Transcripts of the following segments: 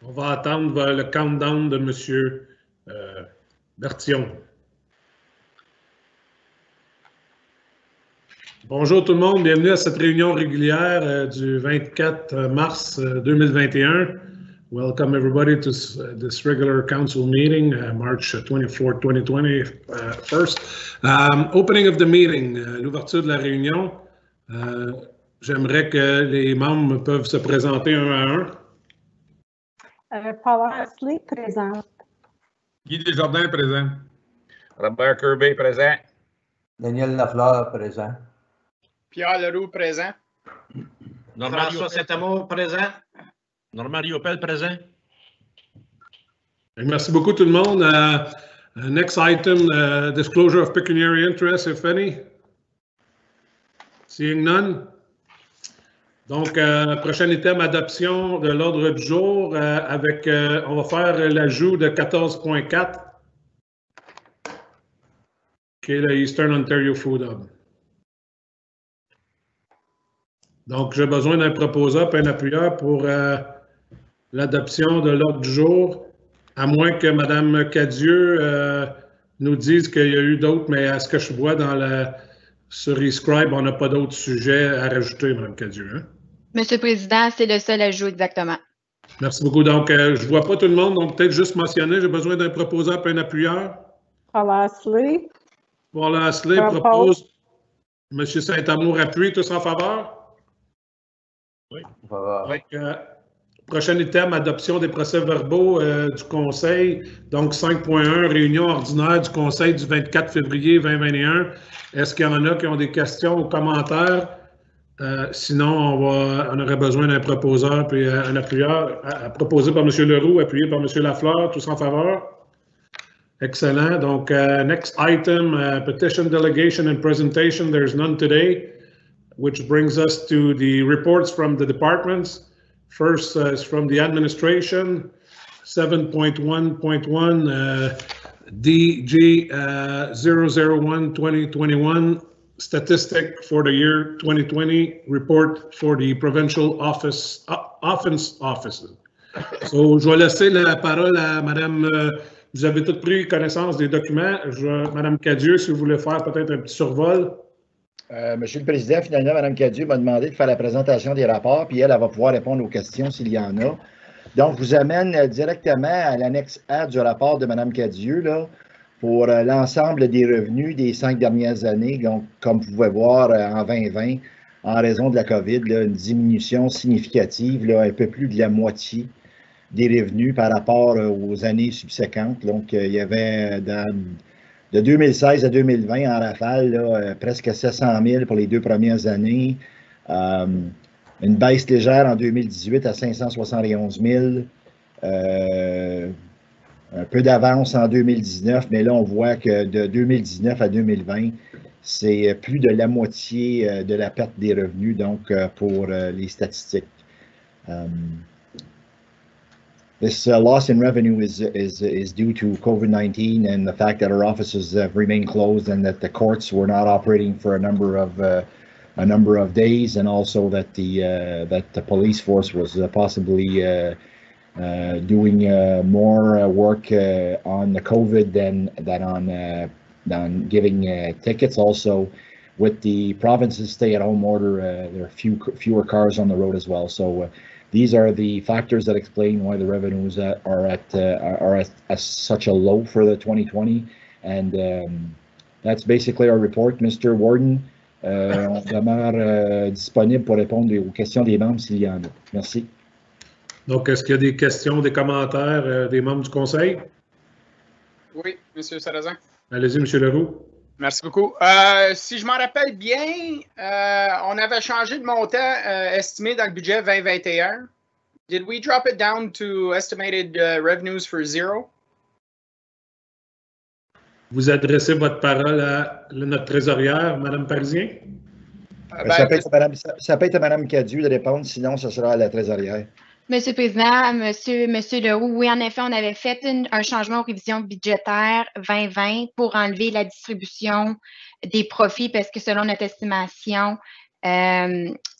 On va attendre le countdown de M. Bertillon. Bonjour tout le monde, bienvenue à cette réunion régulière du 24 mars 2021. Welcome everybody to this regular council meeting, March 24, 2020, first. Opening of the meeting, l'ouverture de la réunion. J'aimerais que les membres peuvent se présenter un à un. Paula Ashley, présente. Guy Desjardins, présent. Robert Kirby, présent. Daniel Lafleur, présent. Pierre Leroux, présent. François Saint-Amour, présent. Normand Riopel, présent. Merci beaucoup tout le monde. Next item, disclosure of pecuniary interest, if any. Seeing none. Donc, prochain item, adoption de l'ordre du jour avec, on va faire l'ajout de 14.4, qui est le Eastern Ontario Food Hub. Donc, j'ai besoin d'un proposeur et un appuyeur pour l'adoption de l'ordre du jour, à moins que Mme Cadieux nous dise qu'il y a eu d'autres, mais à ce que je vois sur eScribe, on n'a pas d'autres sujets à rajouter, Mme Cadieux. Hein? Monsieur le Président, c'est le seul ajout exactement. Merci beaucoup. Donc, je ne vois pas tout le monde, donc peut-être juste mentionner, j'ai besoin d'un proposeur et un appuyeur. Paula Ashley. Paula Ashley propose. M. Saint-Amour appuie, tous en faveur? Oui. Prochain item, adoption des procès-verbaux du Conseil. Donc, 5.1, réunion ordinaire du Conseil du 24 février 2021. Est-ce qu'il y en a qui ont des questions ou commentaires? Sinon, on aurait besoin d'un proposeur puis un appuyeur, proposé par M. Leroux, appuyé par M. Lafleur, tous en faveur? Excellent. Donc, next item, petition delegation and presentation. There's none today, which brings us to the reports from the departments. First is from the administration, 7.1.1, DG 001-2021, statistic for the year 2020, report for the provincial offices. So, je vais laisser la parole à Madame, vous avez toutes pris connaissance des documents. Madame Cadieux, si vous voulez faire peut-être un petit survol. Monsieur le Président, finalement, Mme Cadieux m'a demandé de faire la présentation des rapports, puis elle va pouvoir répondre aux questions s'il y en a. Donc, je vous amène directement à l'annexe A du rapport de Mme Cadieux, là, pour l'ensemble des revenus des 5 dernières années. Donc, comme vous pouvez voir, en 2020, en raison de la COVID, là, une diminution significative, là, un peu plus de la moitié des revenus par rapport aux années subséquentes. Donc, il y avait de 2016 à 2020, en rafale, là, presque 700 000 pour les 2 premières années. Une baisse légère en 2018 à 571 000. Un peu d'avance en 2019, mais là, on voit que de 2019 à 2020, c'est plus de la moitié de la perte des revenus, donc, pour les statistiques. This loss in revenue is due to COVID-19 and the fact that our offices have remained closed and that the courts were not operating for a number of days, and also that the police force was possibly doing more work on the COVID than on giving tickets. Also, with the province's stay-at-home order, there are fewer cars on the road as well. So. These are the factors that explain why the revenues are at such a low for the 2020, and that's basically our report. Mr. Warden, on demeure disponible pour répondre aux questions des membres s'il y en a. Merci. Donc, est-ce qu'il y a des questions, des commentaires des membres du Conseil? Oui, M. Sarrazin. Allez-y, M. Leroux. Merci beaucoup. Si je m'en rappelle bien, on avait changé de montant estimé dans le budget 2021. Did we drop it down to estimated revenues for 0? Vous adressez votre parole à notre trésorière, Mme Parisien? Ça peut être à Mme Cadieux de répondre, sinon ce sera à la trésorière. Monsieur le Président, Monsieur Leroux, oui, en effet, on avait fait un changement aux révisions budgétaires 2020 pour enlever la distribution des profits parce que selon notre estimation,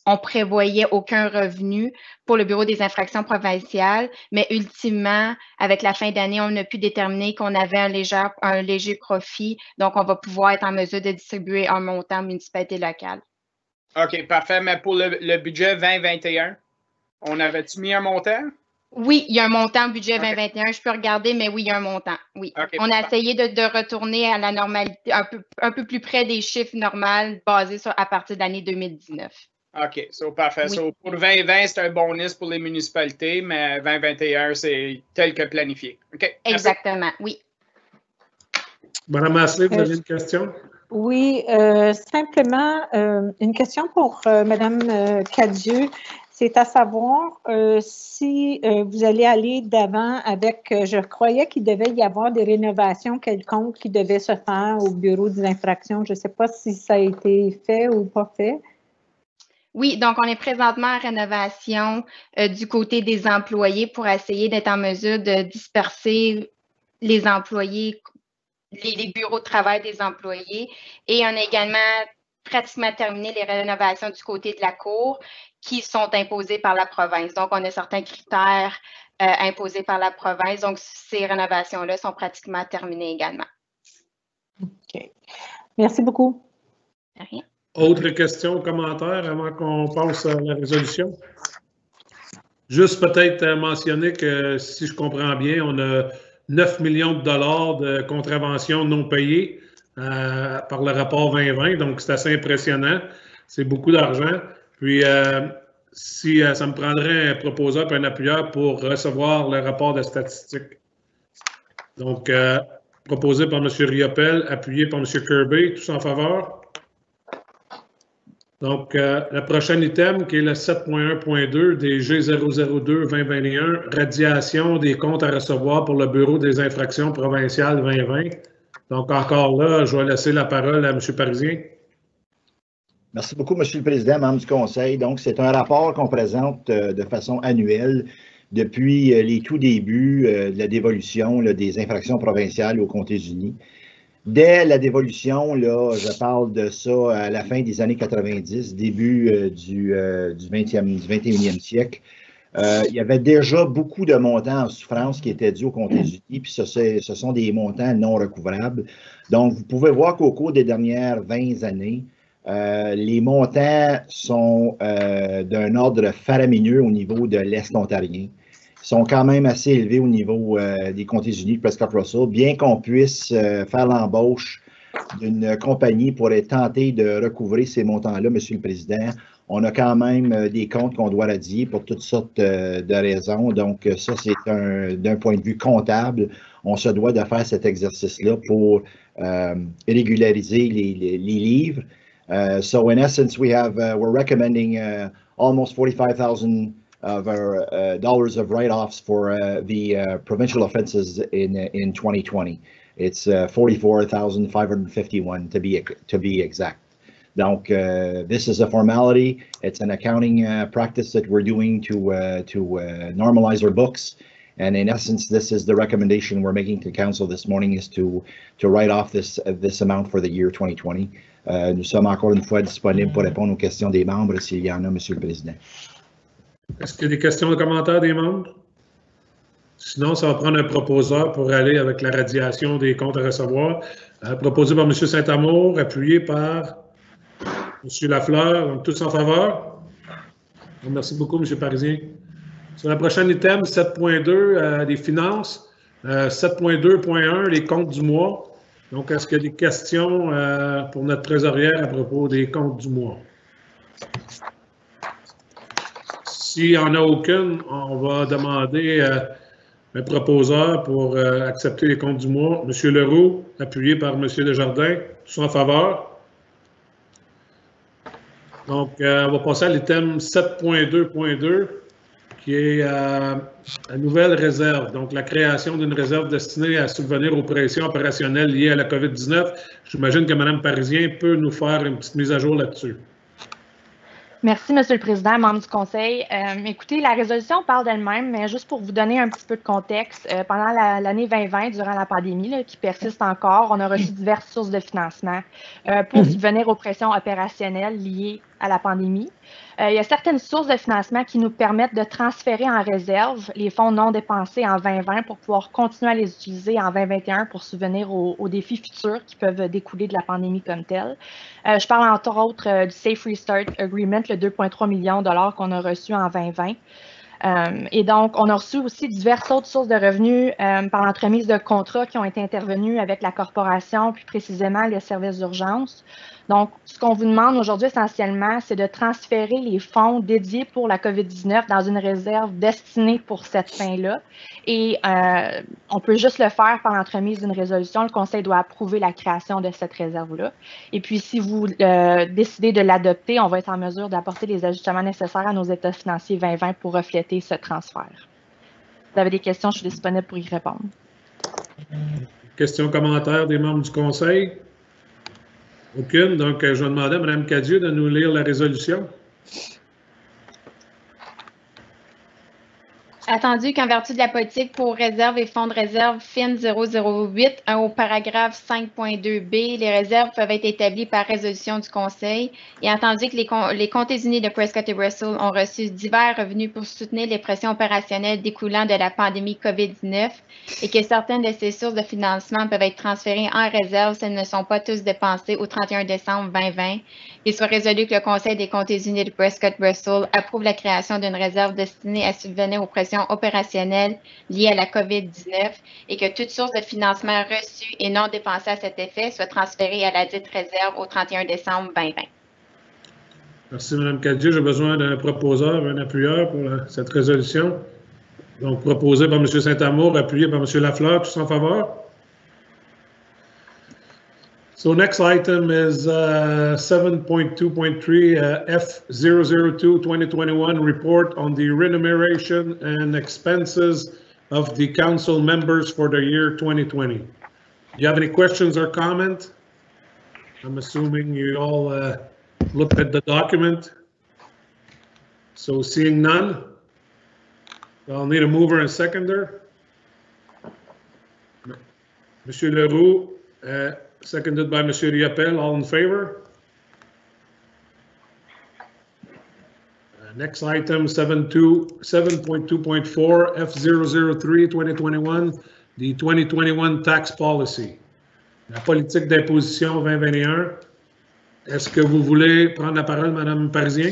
on prévoyait aucun revenu pour le Bureau des infractions provinciales, mais ultimement, avec la fin d'année, on a pu déterminer qu'on avait un léger profit, donc on va pouvoir être en mesure de distribuer un montant aux municipalités locales. OK, parfait. Mais pour le budget 2021, on avait-tu mis un montant? Oui, il y a un montant au budget 2021. Je peux regarder, mais oui, il y a un montant. Oui. Okay. On a essayé de retourner à la normalité, un peu plus près des chiffres normaux basés à partir de l'année 2019. OK, parfait. Oui. Pour 2020, c'est un bonus pour les municipalités, mais 2021, c'est tel que planifié. OK. Exactement, oui. Madame Asselin, vous avez une question? Oui, simplement, une question pour Madame Cadieux. C'est à savoir si vous allez aller d'avant avec, je croyais qu'il devait y avoir des rénovations quelconques qui devaient se faire au bureau des infractions. Je ne sais pas si ça a été fait ou pas fait. Oui, donc on est présentement en rénovation du côté des employés pour essayer d'être en mesure de disperser les employés, les bureaux de travail des employés. Et on a également pratiquement terminé les rénovations du côté de la cour qui sont imposées par la province. Donc, on a certains critères imposés par la province. Donc, ces rénovations-là sont pratiquement terminées également. OK. Merci beaucoup. De rien. Autre question ou commentaire avant qu'on passe à la résolution? Juste peut-être mentionner que, si je comprends bien, on a 9 millions de dollars de contraventions non payées par le rapport 2020. Donc, c'est assez impressionnant. C'est beaucoup d'argent. Puis, si ça me prendrait un proposeur et un appuyeur pour recevoir le rapport de statistiques. Donc, proposé par M. Riopel, appuyé par M. Kirby. Tous en faveur? Donc, le prochain item, qui est le 7.1.2 des G002-2021, radiation des comptes à recevoir pour le Bureau des infractions provinciales 2020. Donc, encore là, je vais laisser la parole à M. Parisien. Merci beaucoup, M. le Président, membre du Conseil. Donc, c'est un rapport qu'on présente de façon annuelle depuis les tout débuts de la dévolution des infractions provinciales aux Comtés-Unis. Dès la dévolution, là, je parle de ça à la fin des années 90, début du 21e siècle, il y avait déjà beaucoup de montants en souffrance qui étaient dus aux Comtés-Unis, puis ce sont des montants non recouvrables. Donc, vous pouvez voir qu'au cours des dernières 20 années, les montants sont d'un ordre faramineux au niveau de l'Est ontarien. Ils sont quand même assez élevés au niveau des Comtés-Unis de Prescott-Russell, bien qu'on puisse faire l'embauche d'une compagnie pour tenter de recouvrer ces montants-là, M. le Président. On a quand même des comptes qu'on doit radier pour toutes sortes de raisons. Donc, ça, c'est d'un point de vue comptable. On se doit de faire cet exercice-là pour régulariser les livres. So, in essence, we're recommending almost $45,000 dollars of write-offs for the provincial offenses in 2020. It's 44,551 to be exact. Donc, this is a formality. It's an accounting practice that we're doing to normalize our books. And in essence, this is the recommendation we're making to council this morning, is to write off this amount for the year 2020. Nous sommes encore une fois disponibles pour répondre aux questions des membres s'il y en a, Monsieur le Président. Est-ce qu'il y a des questions ou commentaires des membres? Sinon, ça va prendre un proposeur pour aller avec la radiation des comptes à recevoir. Proposé par M. Saint-Amour, appuyé par M. Lafleur. Donc, tous en faveur? Merci beaucoup, M. Parisien. Sur la prochaine item, 7.2, des finances. 7.2.1, les comptes du mois. Donc, est-ce qu'il y a des questions pour notre trésorière à propos des comptes du mois? S'il n'y en a aucune, on va demander un proposeur pour accepter les comptes du mois. M. Leroux, appuyé par M. Desjardins. Tous en faveur? Donc, on va passer à l'item 7.2.2, qui est la nouvelle réserve. Donc, la création d'une réserve destinée à subvenir aux pressions opérationnelles liées à la COVID-19. J'imagine que Mme Parisien peut nous faire une petite mise à jour là-dessus. Merci, Monsieur le Président, membre du Conseil. Écoutez, la résolution parle d'elle-même, mais juste pour vous donner un petit peu de contexte, pendant l'année 2020, durant la pandémie qui persiste encore, on a reçu diverses sources de financement pour subvenir aux pressions opérationnelles liées à la pandémie. Il y a certaines sources de financement qui nous permettent de transférer en réserve les fonds non dépensés en 2020 pour pouvoir continuer à les utiliser en 2021 pour subvenir aux défis futurs qui peuvent découler de la pandémie comme telle. Je parle entre autres du Safe Restart Agreement, le 2,3 millions de dollars qu'on a reçu en 2020. Et donc, on a reçu aussi diverses autres sources de revenus par l'entremise de contrats qui ont été intervenus avec la corporation, puis précisément les services d'urgence. Donc, ce qu'on vous demande aujourd'hui essentiellement, c'est de transférer les fonds dédiés pour la COVID-19 dans une réserve destinée pour cette fin-là. Et on peut juste le faire par l'entremise d'une résolution. Le Conseil doit approuver la création de cette réserve-là. Et puis, si vous décidez de l'adopter, on va être en mesure d'apporter les ajustements nécessaires à nos états financiers 2020 pour refléter ce transfert. Si vous avez des questions, je suis disponible pour y répondre. Questions, commentaires des membres du Conseil? Aucune. Donc, je vais demander à Mme Cadieux de nous lire la résolution. Attendu qu'en vertu de la politique pour réserve et fonds de réserve FIN 008, au paragraphe 5.2b, les réserves peuvent être établies par résolution du Conseil. Et attendu que les comtés unis de Prescott et Russell ont reçu divers revenus pour soutenir les pressions opérationnelles découlant de la pandémie COVID-19 et que certaines de ces sources de financement peuvent être transférées en réserve si elles ne sont pas tous dépensées au 31 décembre 2020, il soit résolu que le Conseil des comtés unis de Prescott-Russell approuve la création d'une réserve destinée à subvenir aux pressions opérationnelles liées à la COVID-19 et que toute source de financement reçue et non dépensée à cet effet soit transférée à la dite réserve au 31 décembre 2020. Merci, Mme Cadieux. J'ai besoin d'un proposeur, un appuyeur pour cette résolution. Donc, proposé par M. Saint-Amour, appuyé par M. Lafleur. Tous en faveur? So next item is 7.2.3 F002 2021 report on the remuneration and expenses of the council members for the year 2020. Do you have any questions or comment? I'm assuming you all looked at the document. So seeing none, I'll need a mover and seconder. Monsieur Leroux, seconded by Monsieur Riappel, all in favor? Next item, 7.2.4 F003 2021, the 2021 tax policy. La politique d'imposition 2021. Est-ce que vous voulez prendre la parole, Mme Parisien?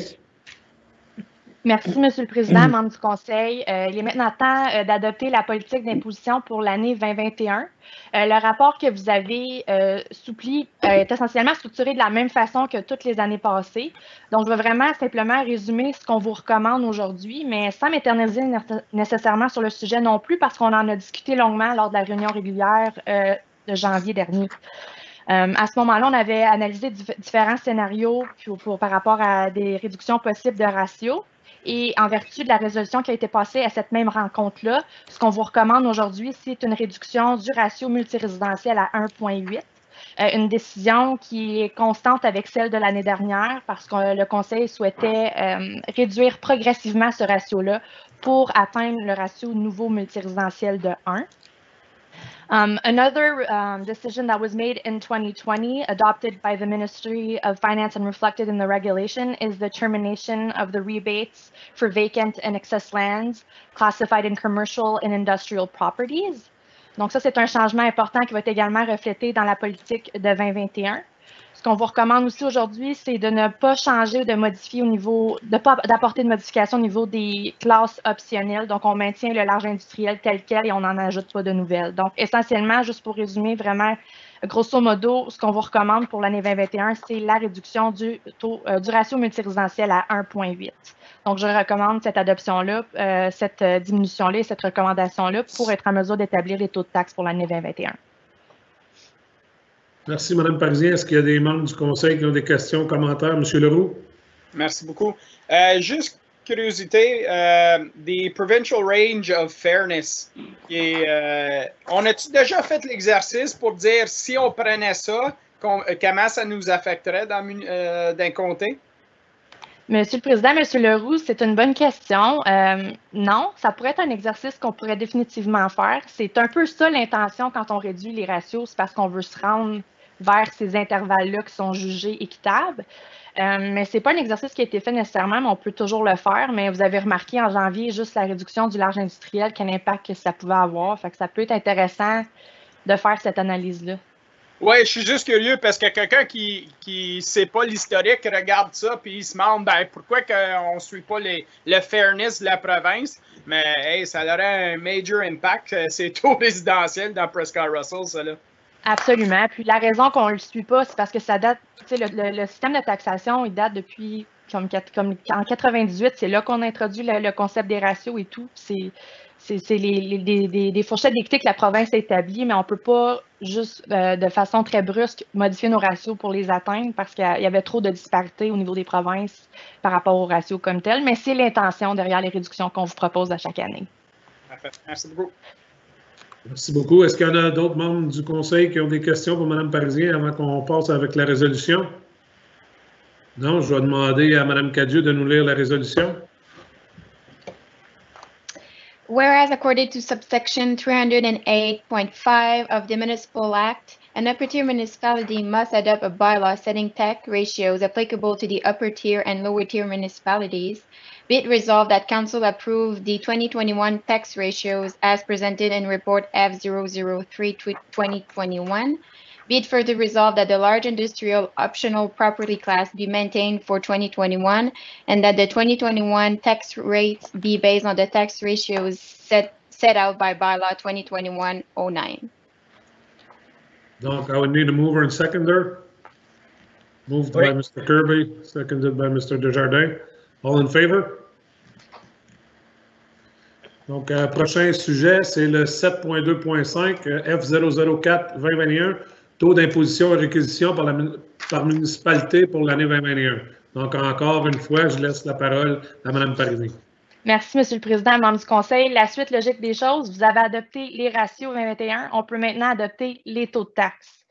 Merci, Monsieur le Président, membre du Conseil. Il est maintenant temps d'adopter la politique d'imposition pour l'année 2021. Le rapport que vous avez soupli est essentiellement structuré de la même façon que toutes les années passées. Donc, je vais vraiment simplement résumer ce qu'on vous recommande aujourd'hui, mais sans m'éterniser nécessairement sur le sujet non plus, parce qu'on en a discuté longuement lors de la réunion régulière de janvier dernier. À ce moment-là, on avait analysé différents scénarios par rapport à des réductions possibles de ratios. Et en vertu de la résolution qui a été passée à cette même rencontre-là, ce qu'on vous recommande aujourd'hui, c'est une réduction du ratio multirésidentiel à 1,8. Une décision qui est constante avec celle de l'année dernière parce que le Conseil souhaitait réduire progressivement ce ratio-là pour atteindre le ratio nouveau multirésidentiel de 1. Another decision that was made in 2020, adopted by the Ministry of Finance and reflected in the regulation, is the termination of the rebates for vacant and excess lands classified in commercial and industrial properties. Donc ça, c'est un changement important qui va être également reflété dans la politique de 2021. Ce qu'on vous recommande aussi aujourd'hui, c'est de ne pas changer ou de modifier au niveau, de ne pas d'apporter de modification au niveau des classes optionnelles. Donc, on maintient le large industriel tel quel et on n'en ajoute pas de nouvelles. Donc, essentiellement, juste pour résumer vraiment, grosso modo, ce qu'on vous recommande pour l'année 2021, c'est la réduction du ratio multirésidentiel à 1,8. Donc, je recommande cette adoption-là, cette diminution-là et cette recommandation-là pour être en mesure d'établir les taux de taxes pour l'année 2021. Merci, Mme Parisien. Est-ce qu'il y a des membres du Conseil qui ont des questions, commentaires? M. Leroux? Merci beaucoup. Juste curiosité, the Provincial Range of Fairness. On a-tu déjà fait l'exercice pour dire si on prenait ça, comment ça nous affecterait d'un comté? Monsieur le Président, Monsieur Leroux, c'est une bonne question. Non, ça pourrait être un exercice qu'on pourrait définitivement faire. C'est un peu ça l'intention quand on réduit les ratios, c'est parce qu'on veut se rendre vers ces intervalles-là qui sont jugés équitables. Mais ce n'est pas un exercice qui a été fait nécessairement, mais on peut toujours le faire. Mais vous avez remarqué en janvier juste la réduction du large industriel, quel impact que ça pouvait avoir. Fait que ça peut être intéressant de faire cette analyse-là. Oui, je suis juste curieux parce que quelqu'un qui ne sait pas l'historique regarde ça puis il se demande pourquoi on ne suit pas le fairness de la province. Mais hey, ça aurait un major impact, ces taux résidentiels dans Prescott Russell, ça là. Absolument. Puis la raison qu'on ne le suit pas, c'est parce que ça date, tu sais, le système de taxation, il date depuis comme en 98, c'est là qu'on a introduit le concept des ratios et tout. C'est des fourchettes d'équité que la province a établies, mais on ne peut pas juste de façon très brusque modifier nos ratios pour les atteindre parce qu'il y avait trop de disparités au niveau des provinces par rapport aux ratios comme tels. Mais c'est l'intention derrière les réductions qu'on vous propose à chaque année. Parfait. Merci beaucoup. Merci beaucoup. Est-ce qu'il y en a d'autres membres du Conseil qui ont des questions pour Mme Parisien avant qu'on passe avec la résolution? Non, je vais demander à Mme Cadieux de nous lire la résolution. Whereas according to subsection 308.5 of the Municipal Act, an upper-tier municipality must adopt a bylaw setting tax ratios applicable to the upper-tier and lower-tier municipalities. Be it resolved that Council approve the 2021 tax ratios as presented in Report F003-2021. Be it further resolved that the large industrial optional property class be maintained for 2021 and that the 2021 tax rates be based on the tax ratios set out by bylaw 2021-09. Donc, I would need a mover and seconder. Moved by Mr. Kirby, seconded by Mr. Desjardins. All in favor? Donc, prochain sujet, c'est le 7.2.5 F004-2021, taux d'imposition et réquisition par municipalité pour l'année 2021. Donc, encore une fois, je laisse la parole à Mme Parisien. Merci, M. le Président, membre du Conseil. La suite logique des choses, vous avez adopté les ratios 2021. On peut maintenant adopter les taux de taxes.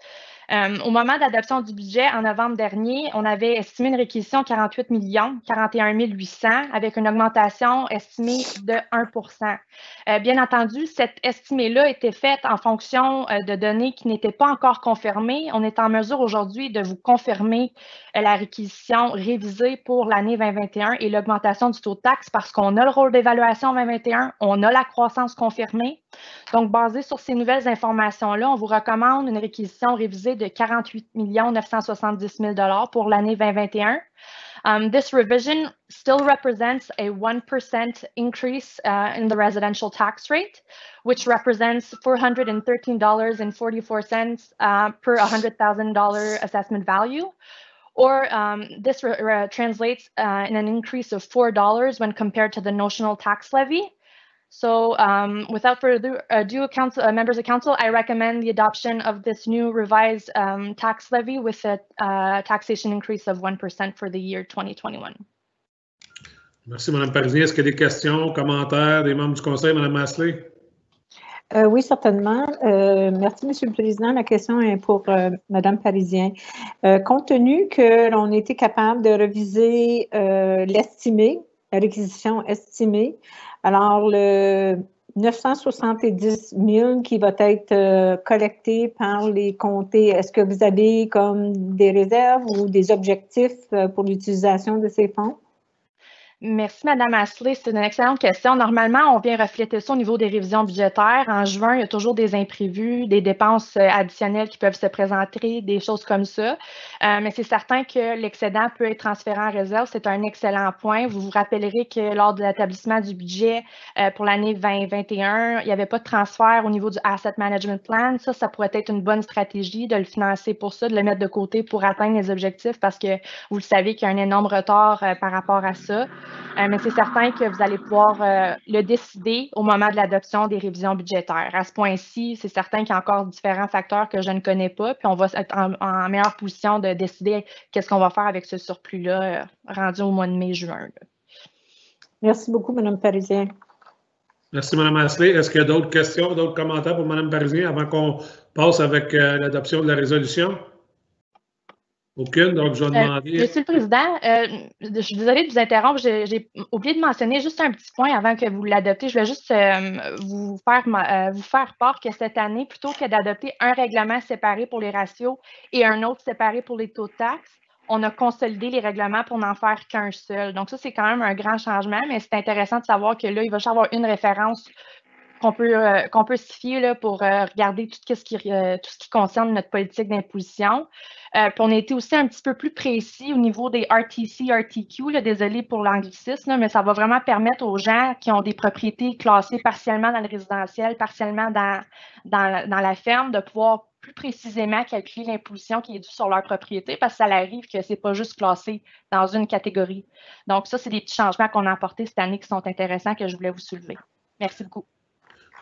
Au moment d'adoption du budget, en novembre dernier, on avait estimé une réquisition 48 41 800 avec une augmentation estimée de 1 Bien entendu, cette estimée-là était faite en fonction de données qui n'étaient pas encore confirmées. On est en mesure aujourd'hui de vous confirmer la réquisition révisée pour l'année 2021 et l'augmentation du taux de taxe parce qu'on a le rôle d'évaluation 2021, on a la croissance confirmée. Donc, basé sur ces nouvelles informations-là, on vous recommande une réquisition révisée de 48 970 000 $ pour l'année 2021. This revision still represents a 1% increase in the residential tax rate, which represents $413.44 per $100,000 assessment value. Or this translates in an increase of $4 when compared to the notional tax levy. So without further ado, members of council, I recommend the adoption of this new revised tax levy with a taxation increase of 1% for the year 2021. Merci, Mme Parisien. Est-ce qu'il y a des questions, commentaires des membres du Conseil, Mme Masley? Oui, certainement. Merci, M. le Président. Ma question est pour Mme Parisien. Compte tenu que l'on était capable de reviser l'estimé, la réquisition estimée, alors le 970 000 qui va être collecté par les comtés, est-ce que vous avez comme des réserves ou des objectifs pour l'utilisation de ces fonds? Merci, Mme Astley. C'est une excellente question. Normalement, on vient refléter ça au niveau des révisions budgétaires. En juin, il y a toujours des imprévus, des dépenses additionnelles qui peuvent se présenter, des choses comme ça. Mais c'est certain que l'excédent peut être transféré en réserve. C'est un excellent point. Vous vous rappellerez que lors de l'établissement du budget pour l'année 2021, il n'y avait pas de transfert au niveau du Asset Management Plan. Ça pourrait être une bonne stratégie de le financer pour ça, de le mettre de côté pour atteindre les objectifs parce que vous le savez qu'il y a un énorme retard par rapport à ça. Mais c'est certain que vous allez pouvoir le décider au moment de l'adoption des révisions budgétaires. À ce point-ci, c'est certain qu'il y a encore différents facteurs que je ne connais pas, puis on va être en meilleure position de décider qu'est-ce qu'on va faire avec ce surplus-là rendu au mois de mai-juin. Merci beaucoup, Mme Parisien. Merci, Mme Astley. Est-ce qu'il y a d'autres questions, d'autres commentaires pour Mme Parisien avant qu'on passe avec l'adoption de la résolution? Aucune, donc je vais demander… Monsieur le Président, je suis désolée de vous interrompre. J'ai oublié de mentionner juste un petit point avant que vous l'adoptez. Je voulais juste vous faire part que cette année, plutôt que d'adopter un règlement séparé pour les ratios et un autre séparé pour les taux de taxes, on a consolidé les règlements pour n'en faire qu'un seul. Donc, ça, c'est quand même un grand changement, mais c'est intéressant de savoir que là, il va juste avoir une référence qu'on peut se fier là, pour regarder tout ce qui concerne notre politique d'imposition. Puis on a été aussi un petit peu plus précis au niveau des RTC, RTQ, là, désolé pour l'anglicisme, mais ça va vraiment permettre aux gens qui ont des propriétés classées partiellement dans le résidentiel, partiellement dans la ferme, de pouvoir plus précisément calculer l'imposition qui est due sur leur propriété, parce que ça arrive que ce n'est pas juste classé dans une catégorie. Donc ça, c'est des petits changements qu'on a apportés cette année qui sont intéressants que je voulais vous soulever. Merci beaucoup.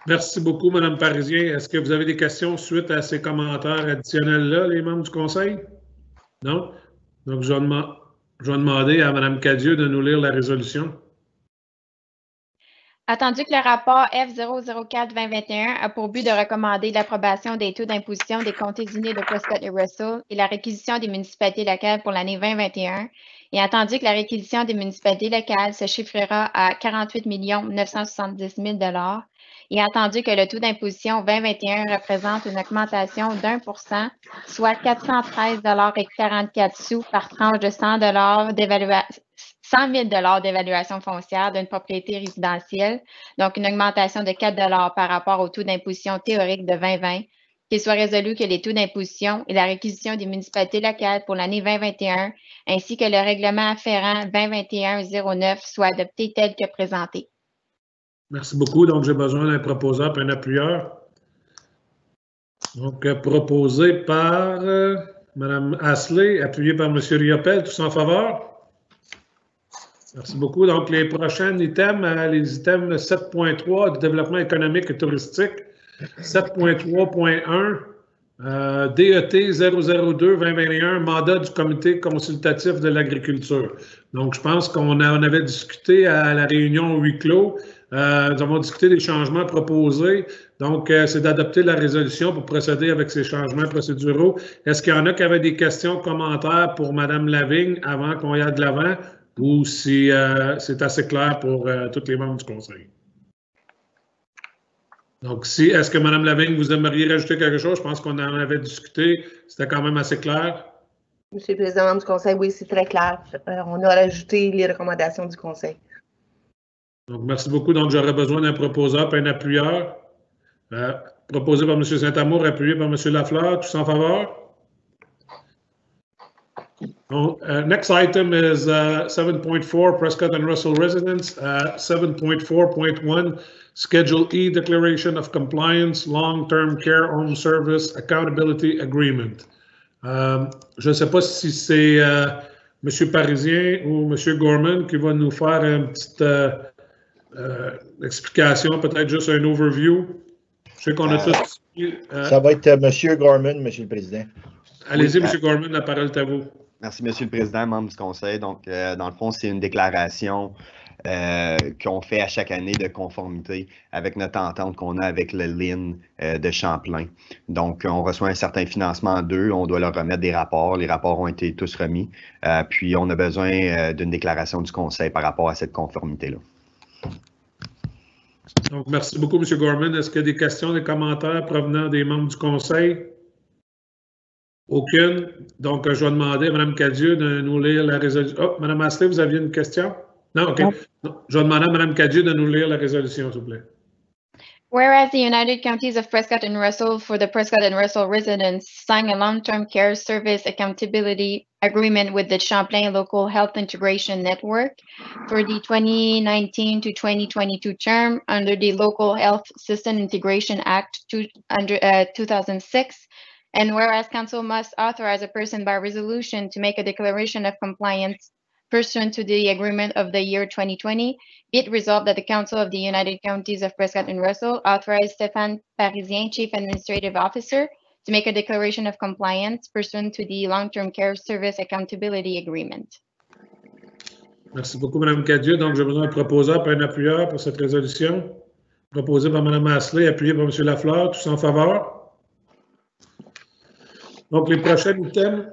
Merci beaucoup, Mme Parisien. Est-ce que vous avez des questions suite à ces commentaires additionnels-là, les membres du Conseil? Non? Donc, je vais demander à Mme Cadieux de nous lire la résolution. Attendu que le rapport F004-2021 a pour but de recommander l'approbation des taux d'imposition des comtés unis de Prescott et Russell et la réquisition des municipalités locales pour l'année 2021, et attendu que la réquisition des municipalités locales se chiffrera à 48 970 000 $, et attendu que le taux d'imposition 2021 représente une augmentation d'1%, soit 413,44 $ par tranche de 100 000 $ d'évaluation foncière d'une propriété résidentielle, donc une augmentation de 4 $ par rapport au taux d'imposition théorique de 2020, qu'il soit résolu que les taux d'imposition et la réquisition des municipalités locales pour l'année 2021, ainsi que le règlement afférent 2021-09 soient adoptés tels que présentés. Merci beaucoup. Donc, j'ai besoin d'un proposeur et un appuyeur. Donc, proposé par Mme Asselet, appuyé par M. Riopel. Tous en faveur? Merci beaucoup. Donc, les prochains items, les items 7.3 du développement économique et touristique, 7.3.1, DET 002-2021, mandat du comité consultatif de l'agriculture. Donc, je pense qu'on en avait discuté à la réunion huis clos. Nous avons discuté des changements proposés. Donc, c'est d'adopter la résolution pour procéder avec ces changements procéduraux. Est-ce qu'il y en a qui avaient des questions, commentaires pour Mme Lavigne avant qu'on y aille de l'avant, ou si c'est assez clair pour tous les membres du Conseil? Donc, est-ce que Mme Lavigne, vous aimeriez rajouter quelque chose? Je pense qu'on en avait discuté. C'était quand même assez clair. Monsieur le Président, membre du Conseil, oui, c'est très clair. On a rajouté les recommandations du Conseil. Donc, merci beaucoup. Donc, j'aurais besoin d'un proposeur et un appuyeur. Proposé par M. Saint-Amour, appuyé par M. Lafleur. Tous en faveur? Next item is 7.4, Prescott and Russell Residence. 7.4.1, Schedule E, Declaration of Compliance, Long-Term Care Home Service Accountability Agreement. Je ne sais pas si c'est M. Parisien ou M. Gorman qui va nous faire une petite explication, peut-être juste un overview. Je sais qu'on a tous... ça va être M. Gorman, M. le Président. Allez-y, M. Gorman, la parole est à vous. Merci, M. le Président, membre du Conseil. Donc, dans le fond, c'est une déclaration qu'on fait à chaque année de conformité avec notre entente qu'on a avec le LIN de Champlain. Donc, on reçoit un certain financement d'eux, on doit leur remettre des rapports. Les rapports ont été tous remis. Puis, on a besoin d'une déclaration du Conseil par rapport à cette conformité-là. Donc, merci beaucoup, M. Gorman. Est-ce qu'il y a des questions, des commentaires provenant des membres du Conseil? Aucune. Donc, je vais demander à Mme Cadieux de nous lire la résolution. Oh, Mme Asselet, vous aviez une question? Non, OK. Non. Je vais demander à Mme Cadieux de nous lire la résolution, s'il vous plaît. Whereas the United Counties of Prescott and Russell for the Prescott and Russell residents signed a long-term care service accountability agreement with the Champlain Local Health Integration Network for the 2019 to 2022 term under the Local Health System Integration Act 2006, and whereas Council must authorize a person by resolution to make a declaration of compliance pursuant to the agreement of the year 2020, be it resolved that the Council of the United Counties of Prescott and Russell authorize Stéphane Parisien, Chief Administrative Officer, to make a declaration of compliance pursuant to the Long-Term Care Service Accountability Agreement. Merci beaucoup, Mme Cadieux. Donc, j'ai besoin d'un proposeur et un appuyeur pour cette résolution. Proposé par Mme Asselet, appuyé par M. Lafleur. Tous en faveur? Donc, les prochains items,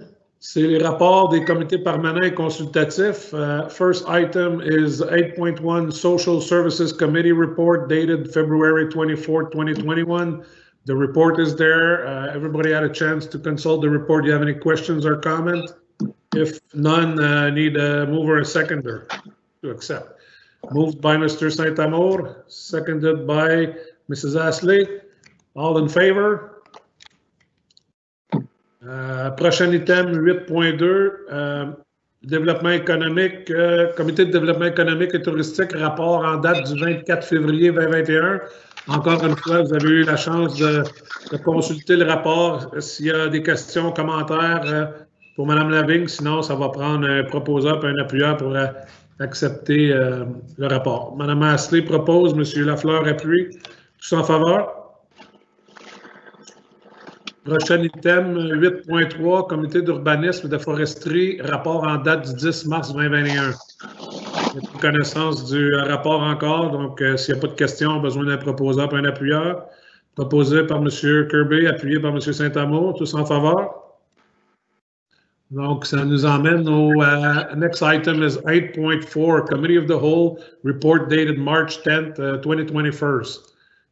c'est les rapports des comités permanents et consultatifs. First item is 8.1 Social Services Committee report dated February 24, 2021. The report is there. Everybody had a chance to consult the report. Do you have any questions or comments? If none, need a mover and seconder to accept. Moved by Mr. Saint-Amour, seconded by Mrs. Astley. All in favor? Prochain item 8.2, développement économique, comité de développement économique et touristique, rapport en date du 24 février 2021. Encore une fois, vous avez eu la chance de consulter le rapport. S'il y a des questions, commentaires pour Mme Lavigne, sinon ça va prendre un proposeur et un appuyeur pour accepter le rapport. Mme Astley propose, M. Lafleur appuie. Tous en faveur? Prochain item 8.3, comité d'urbanisme et de foresterie, rapport en date du 10 mars 2021. Connaissance du rapport encore, donc s'il n'y a pas de questions, besoin d'un proposeur et un appuyeur. Proposé par M. Kirby, appuyé par M. Saint-Amour. Tous en faveur? Donc, ça nous emmène au next item is 8.4, Committee of the Whole, report dated March 10th, 2021.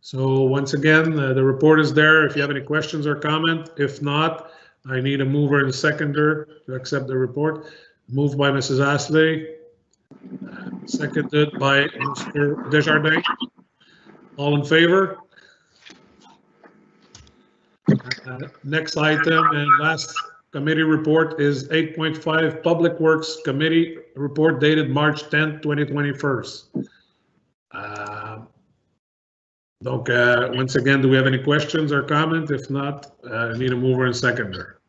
So once again, the report is there if you have any questions or comment. If not, I need a mover and a seconder to accept the report. Moved by Mrs. Astley, seconded by Mr. Desjardins. All in favor? Next item and last committee report is 8.5, Public Works Committee report dated March 10th, 2021. Donc, once again, do we have any questions or comment? If not, I need a mover and seconder.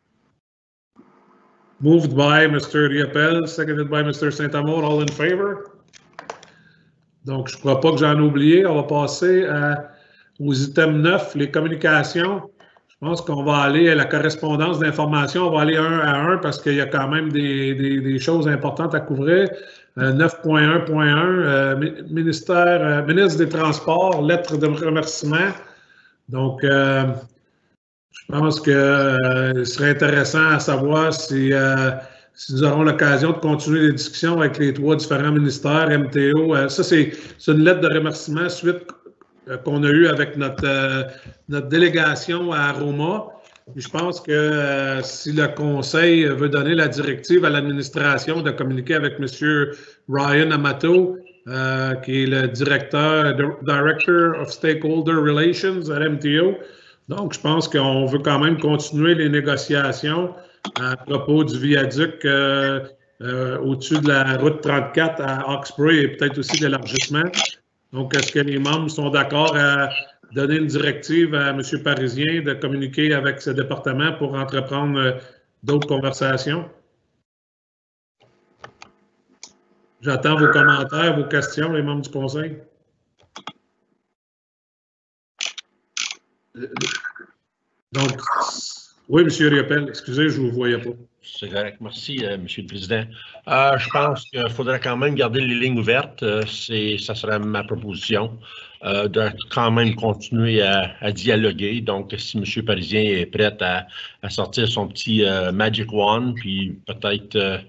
Moved by Mr. Riopel, seconded by Mr. Saint-Amour. All in favor? Donc, je ne crois pas que j'en ai oublié. On va passer aux items 9, les communications. Je pense qu'on va aller à la correspondance d'information. On va aller un à un parce qu'il y a quand même des choses importantes à couvrir. 9.1.1, ministre des Transports, lettre de remerciement. Donc, je pense que ce serait intéressant à savoir si nous aurons l'occasion de continuer les discussions avec les trois différents ministères, MTO. Ça, c'est une lettre de remerciement suite qu'on a eue avec notre délégation à Roma. Je pense que si le Conseil veut donner la directive à l'administration de communiquer avec M. Ryan Amato, qui est le Director of Stakeholder Relations à MTO. Donc, je pense qu'on veut quand même continuer les négociations à propos du viaduc au-dessus de la route 34 à Hawkesbury et peut-être aussi l'élargissement. Donc, est-ce que les membres sont d'accord à donner une directive à M. Parisien de communiquer avec ce département pour entreprendre d'autres conversations? J'attends vos commentaires, vos questions, les membres du Conseil. Donc, oui, M. Riopel, excusez, je ne vous voyais pas. C'est correct. Merci, M. le Président. Je pense qu'il faudrait quand même garder les lignes ouvertes. Ça serait ma proposition. De quand même continuer à dialoguer. Donc, si M. Parisien est prêt à sortir son petit Magic Wand, puis peut-être